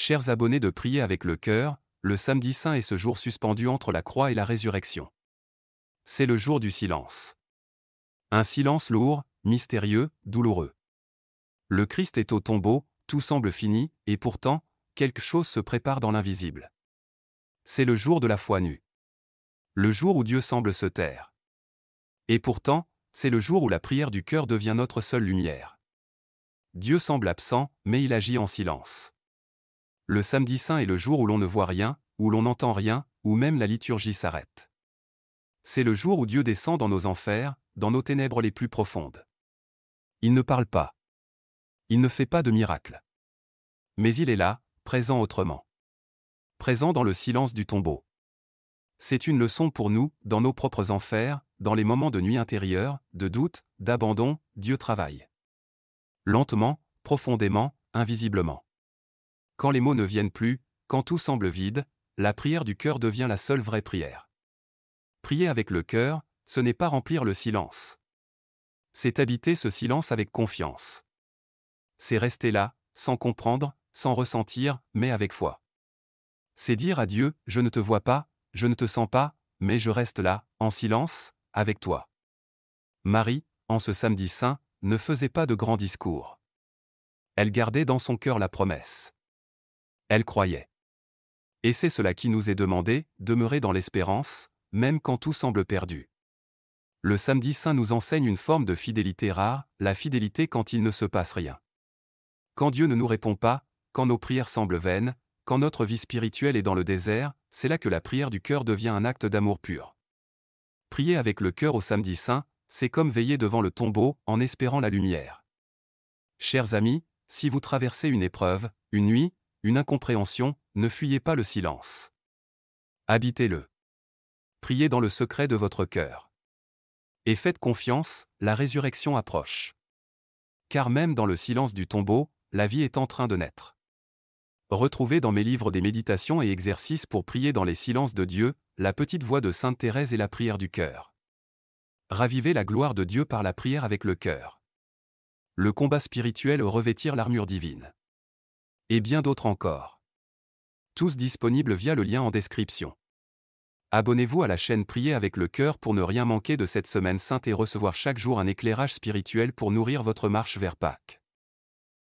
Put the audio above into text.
Chers abonnés de Prier avec le cœur, le samedi saint est ce jour suspendu entre la croix et la résurrection. C'est le jour du silence. Un silence lourd, mystérieux, douloureux. Le Christ est au tombeau, tout semble fini, et pourtant, quelque chose se prépare dans l'invisible. C'est le jour de la foi nue. Le jour où Dieu semble se taire. Et pourtant, c'est le jour où la prière du cœur devient notre seule lumière. Dieu semble absent, mais il agit en silence. Le samedi saint est le jour où l'on ne voit rien, où l'on n'entend rien, où même la liturgie s'arrête. C'est le jour où Dieu descend dans nos enfers, dans nos ténèbres les plus profondes. Il ne parle pas. Il ne fait pas de miracle. Mais il est là, présent autrement. Présent dans le silence du tombeau. C'est une leçon pour nous, dans nos propres enfers, dans les moments de nuit intérieure, de doute, d'abandon, Dieu travaille. Lentement, profondément, invisiblement. Quand les mots ne viennent plus, quand tout semble vide, la prière du cœur devient la seule vraie prière. Prier avec le cœur, ce n'est pas remplir le silence. C'est habiter ce silence avec confiance. C'est rester là, sans comprendre, sans ressentir, mais avec foi. C'est dire à Dieu, je ne te vois pas, je ne te sens pas, mais je reste là, en silence, avec toi. Marie, en ce samedi saint, ne faisait pas de grands discours. Elle gardait dans son cœur la promesse. Elle croyait. Et c'est cela qui nous est demandé, demeurer dans l'espérance, même quand tout semble perdu. Le samedi saint nous enseigne une forme de fidélité rare, la fidélité quand il ne se passe rien. Quand Dieu ne nous répond pas, quand nos prières semblent vaines, quand notre vie spirituelle est dans le désert, c'est là que la prière du cœur devient un acte d'amour pur. Prier avec le cœur au samedi saint, c'est comme veiller devant le tombeau en espérant la lumière. Chers amis, si vous traversez une épreuve, une nuit, une incompréhension, ne fuyez pas le silence. Habitez-le. Priez dans le secret de votre cœur. Et faites confiance, la résurrection approche. Car même dans le silence du tombeau, la vie est en train de naître. Retrouvez dans mes livres des méditations et exercices pour prier dans les silences de Dieu, la petite voix de Sainte Thérèse et la prière du cœur. Ravivez la gloire de Dieu par la prière avec le cœur. Le combat spirituel revêtir l'armure divine. Et bien d'autres encore. Tous disponibles via le lien en description. Abonnez-vous à la chaîne Prier avec le cœur pour ne rien manquer de cette semaine sainte et recevoir chaque jour un éclairage spirituel pour nourrir votre marche vers Pâques.